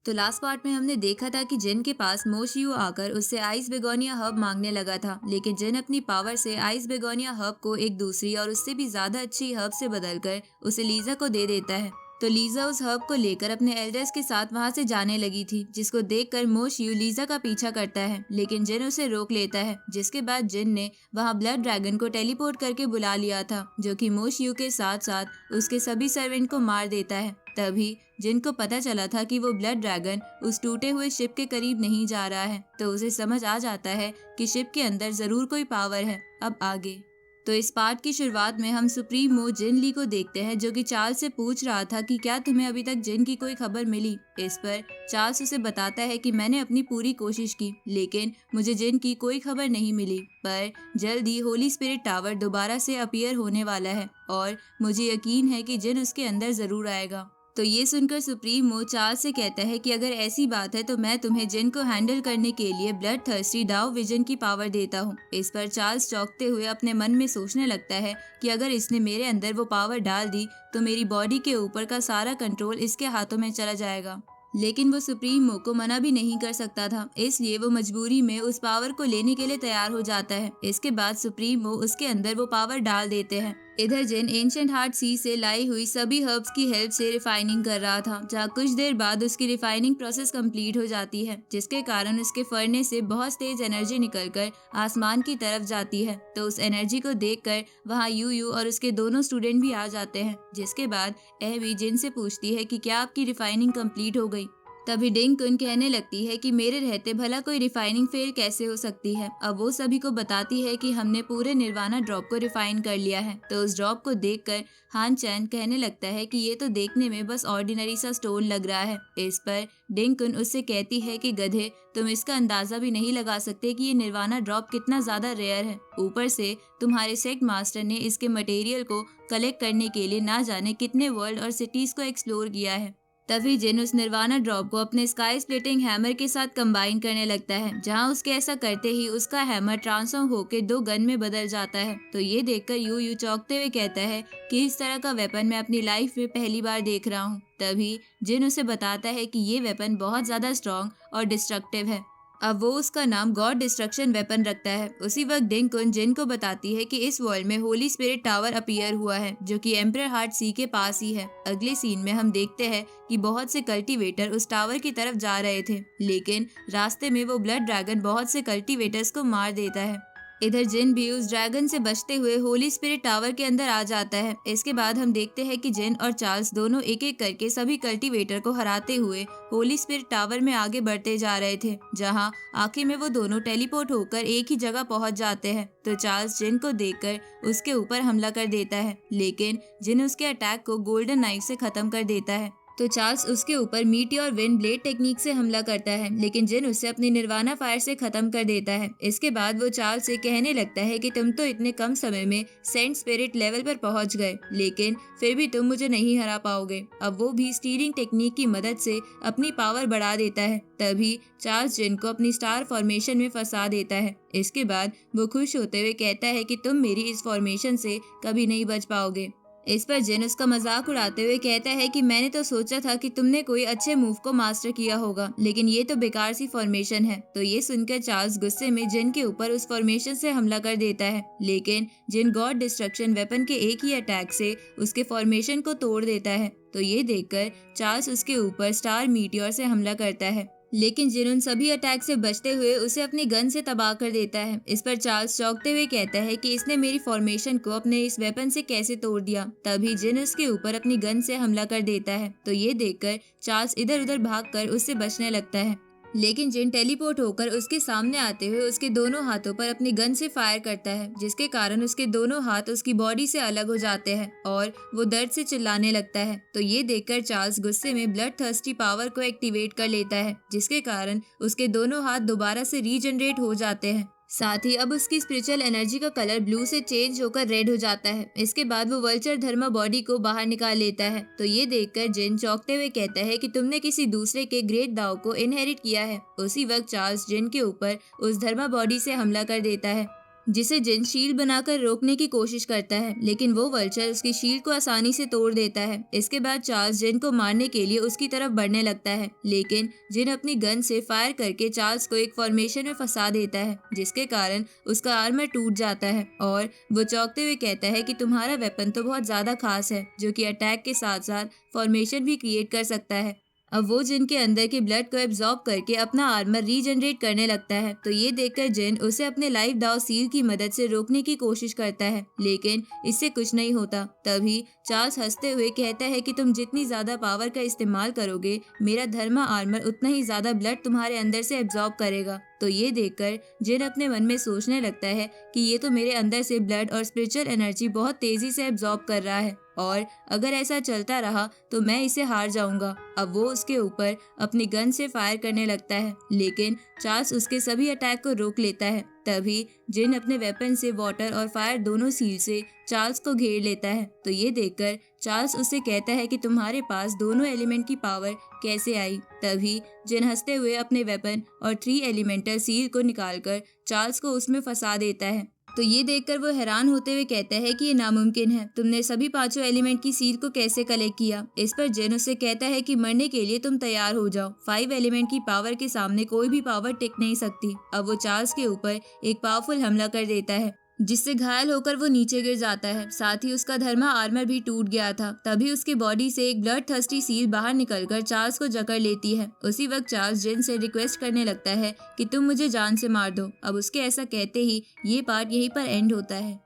तो last part में हमने देखा था कि जिन के पास मोशियू आकर उससे आइस बेगोनिया हब मांगने लगा था, लेकिन जिन अपनी पावर से आइस बेगोनिया हब को एक दूसरी और उससे भी ज्यादा अच्छी हब से बदलकर उसे लीजा को दे देता है। तो लीजा उस हब को लेकर अपने एल्डर्स के साथ वहां से जाने लगी थी, जिसको देखकर मोशियू लीजा का पीछा करता है, लेकिन जिन उसे रोक लेता है। जिसके बाद जिन ने वहां ब्लड ड्रैगन को टेलीपोर्ट करके बुला लिया था, जो कि मोशियू के साथ साथ उसके सभी सर्वेंट को मार देता है। तभी जिनको पता चला था कि वो ब्लड ड्रैगन उस टूटे हुए शिप के करीब नहीं जा रहा है, तो उसे समझ आ जाता है कि शिप के अंदर जरूर कोई पावर है। अब आगे तो इस पार्ट की शुरुआत में हम सुप्रीम मो जिन ली को देखते हैं, जो कि चार्ल्स से पूछ रहा था कि क्या तुम्हें अभी तक जिन की कोई खबर मिली। इस पर चार्ल्स उसे बताता है कि मैंने अपनी पूरी कोशिश की, लेकिन मुझे जिन की कोई खबर नहीं मिली, पर जल्द ही होली स्पिरिट टावर दोबारा से अपीयर होने वाला है और मुझे यकीन है कि जिन उसके अंदर जरूर आएगा। तो ये सुनकर सुप्रीम मो चार्ल्स से कहता है कि अगर ऐसी बात है तो मैं तुम्हें जिन को हैंडल करने के लिए ब्लड थर्स्टी डाओ विजन की पावर देता हूँ। इस पर चार्ल्स चौंकते हुए अपने मन में सोचने लगता है कि अगर इसने मेरे अंदर वो पावर डाल दी तो मेरी बॉडी के ऊपर का सारा कंट्रोल इसके हाथों में चला जाएगा। लेकिन वो सुप्रीम मो को मना भी नहीं कर सकता था, इसलिए वो मजबूरी में उस पावर को लेने के लिए तैयार हो जाता है। इसके बाद सुप्रीम मो उसके अंदर वो पावर डाल देते हैं। इधर जिन एंशिएंट हार्ट सी से लाई हुई सभी हर्ब्स की हेल्प से रिफाइनिंग कर रहा था, जहाँ कुछ देर बाद उसकी रिफाइनिंग प्रोसेस कंप्लीट हो जाती है, जिसके कारण उसके फर्नेस से बहुत तेज एनर्जी निकलकर आसमान की तरफ जाती है। तो उस एनर्जी को देखकर वहाँ यू यू और उसके दोनों स्टूडेंट भी आ जाते हैं। जिसके बाद एवी जिन से पूछती है कि क्या आपकी रिफाइनिंग कंप्लीट हो गई। तभी डिंगकुन कहने लगती है कि मेरे रहते भला कोई रिफाइनिंग फेल कैसे हो सकती है। अब वो सभी को बताती है कि हमने पूरे निर्वाणा ड्रॉप को रिफाइन कर लिया है। तो उस ड्रॉप को देखकर हान चैन कहने लगता है कि ये तो देखने में बस ऑर्डिनरी सा स्टोन लग रहा है। इस पर डिंगकुन उससे कहती है कि गधे, तुम इसका अंदाजा भी नहीं लगा सकते कि ये निर्वाणा ड्रॉप कितना ज्यादा रेयर है। ऊपर से तुम्हारे सेक्ट मास्टर ने इसके मटेरियल को कलेक्ट करने के लिए ना जाने कितने वर्ल्ड और सिटीज को एक्सप्लोर किया है। तभी जिन उस निर्वाणा ड्रॉप को अपने स्काई स्प्लिटिंग हैमर के साथ कंबाइन करने लगता है, जहां उसके ऐसा करते ही उसका हैमर ट्रांसफॉर्म होकर 2 गन में बदल जाता है। तो ये देखकर यू यू चौंकते हुए कहता है कि इस तरह का वेपन मैं अपनी लाइफ में पहली बार देख रहा हूँ। तभी जिन उसे बताता है कि ये वेपन बहुत ज्यादा स्ट्रॉन्ग और डिस्ट्रक्टिव है। अब वो उसका नाम गॉड डिस्ट्रक्शन वेपन रखता है। उसी वक्त डिंगकुन जिन को बताती है कि इस वर्ल्ड में होली स्पिरिट टावर अपीयर हुआ है, जो कि एम्परर हार्ट सी के पास ही है। अगले सीन में हम देखते हैं कि बहुत से कल्टीवेटर उस टावर की तरफ जा रहे थे, लेकिन रास्ते में वो ब्लड ड्रैगन बहुत से कल्टीवेटर्स को मार देता है। इधर जिन भी उस ड्रैगन से बचते हुए होली स्पिरिट टावर के अंदर आ जाता है। इसके बाद हम देखते हैं कि जिन और चार्ल्स दोनों एक एक करके सभी कल्टीवेटर को हराते हुए होली स्पिरिट टावर में आगे बढ़ते जा रहे थे, जहां आखिर में वो दोनों टेलीपोर्ट होकर एक ही जगह पहुंच जाते हैं। तो चार्ल्स जिन को देखकर उसके ऊपर हमला कर देता है, लेकिन जिन उसके अटैक को गोल्डन नाइफ से खत्म कर देता है। तो चार्ल्स उसके ऊपर मीटियोर विंड ब्लेड टेक्निक से हमला करता है, लेकिन जिन उससे अपनी निर्वाणा फायर से खत्म कर देता है। इसके बाद वो चार्ल्स से कहने लगता है कि तुम तो इतने कम समय में सेंट स्पिरिट लेवल पर पहुंच गए, लेकिन फिर भी तुम मुझे नहीं हरा पाओगे। अब वो भी स्टीरिंग टेक्निक की मदद से अपनी पावर बढ़ा देता है। तभी चार्ल्स जिन को अपनी स्टार फॉर्मेशन में फंसा देता है। इसके बाद वो खुश होते हुए कहता है कि तुम मेरी इस फॉर्मेशन से कभी नहीं बच पाओगे। इस पर जिन उसका मजाक उड़ाते हुए कहता है कि मैंने तो सोचा था कि तुमने कोई अच्छे मूव को मास्टर किया होगा, लेकिन ये तो बेकार सी फॉर्मेशन है। तो ये सुनकर चार्ल्स गुस्से में जिन के ऊपर उस फॉर्मेशन से हमला कर देता है, लेकिन जिन गॉड डिस्ट्रक्शन वेपन के एक ही अटैक से उसके फॉर्मेशन को तोड़ देता है। तो ये देखकर चार्ल्स उसके ऊपर स्टार मीटियोर से हमला करता है, लेकिन जिन उन सभी अटैक से बचते हुए उसे अपनी गन से तबाह कर देता है। इस पर चार्ल्स चौंकते हुए कहता है कि इसने मेरी फॉर्मेशन को अपने इस वेपन से कैसे तोड़ दिया। तभी जिन उसके ऊपर अपनी गन से हमला कर देता है। तो ये देखकर चार्ल्स इधर उधर भागकर उससे बचने लगता है, लेकिन जिन टेलीपोर्ट होकर उसके सामने आते हुए उसके दोनों हाथों पर अपनी गन से फायर करता है, जिसके कारण उसके दोनों हाथ उसकी बॉडी से अलग हो जाते हैं और वो दर्द से चिल्लाने लगता है। तो ये देखकर चार्ल्स गुस्से में ब्लड थर्स्टी पावर को एक्टिवेट कर लेता है, जिसके कारण उसके दोनों हाथ दोबारा से रीजनरेट हो जाते हैं। साथ ही अब उसकी स्पिरिचुअल एनर्जी का कलर ब्लू से चेंज होकर रेड हो जाता है। इसके बाद वो वल्चर धर्मा बॉडी को बाहर निकाल लेता है। तो ये देखकर जिन चौंकते हुए कहता है कि तुमने किसी दूसरे के ग्रेट दाव को इनहेरिट किया है। उसी वक्त चार्ल्स जिन के ऊपर उस धर्मा बॉडी से हमला कर देता है। जिसे जिन शील्ड बनाकर रोकने की कोशिश करता है, लेकिन वो वल्चर उसकी शील्ड को आसानी से तोड़ देता है। इसके बाद चार्ल्स जिन को मारने के लिए उसकी तरफ बढ़ने लगता है, लेकिन जिन अपनी गन से फायर करके चार्ल्स को एक फॉर्मेशन में फंसा देता है, जिसके कारण उसका आर्मर टूट जाता है और वो चौंकते हुए कहता है कि तुम्हारा वेपन तो बहुत ज्यादा खास है, जो कि अटैक के साथ साथ फॉर्मेशन भी क्रिएट कर सकता है। अब वो जिन के अंदर के ब्लड को एब्जॉर्ब करके अपना आर्मर रीजनरेट करने लगता है। तो ये देखकर जिन उसे अपने लाइफ दाव सील की मदद से रोकने की कोशिश करता है, लेकिन इससे कुछ नहीं होता। तभी चार्ल्स हंसते हुए कहता है कि तुम जितनी ज्यादा पावर का इस्तेमाल करोगे, मेरा धर्मा आर्मर उतना ही ज्यादा ब्लड तुम्हारे अंदर से एब्जॉर्ब करेगा। तो ये देखकर जिन अपने मन में सोचने लगता है कि ये तो मेरे अंदर से ब्लड और स्पिरिचुअल एनर्जी बहुत तेजी से एब्जॉर्ब कर रहा है, और अगर ऐसा चलता रहा तो मैं इसे हार जाऊंगा। अब वो उसके ऊपर अपनी गन से फायर करने लगता है, लेकिन चार्ल्स उसके सभी अटैक को रोक लेता है। तभी जिन अपने वेपन से वाटर और फायर दोनों सील से चार्ल्स को घेर लेता है। तो ये देखकर चार्ल्स उससे कहता है कि तुम्हारे पास दोनों एलिमेंट की पावर कैसे आई। तभी जिन हंसते हुए अपने वेपन और 3 एलिमेंटल सील को निकालकर चार्ल्स को उसमें फंसा देता है। तो ये देखकर वो हैरान होते हुए कहता है कि ये नामुमकिन है, तुमने सभी 5 एलिमेंट की सील को कैसे कलेक्ट किया। इस पर जिन उससे कहता है कि मरने के लिए तुम तैयार हो जाओ, 5 एलिमेंट की पावर के सामने कोई भी पावर टिक नहीं सकती। अब वो चार्ल्स के ऊपर एक पावरफुल हमला कर देता है, जिससे घायल होकर वो नीचे गिर जाता है। साथ ही उसका धर्मा आर्मर भी टूट गया था। तभी उसकी बॉडी से एक ब्लड थर्स्टी सील बाहर निकलकर चार्ल्स को जकड़ लेती है। उसी वक्त चार्ल्स जिन से रिक्वेस्ट करने लगता है कि तुम मुझे जान से मार दो। अब उसके ऐसा कहते ही ये पार्ट यहीं पर एंड होता है।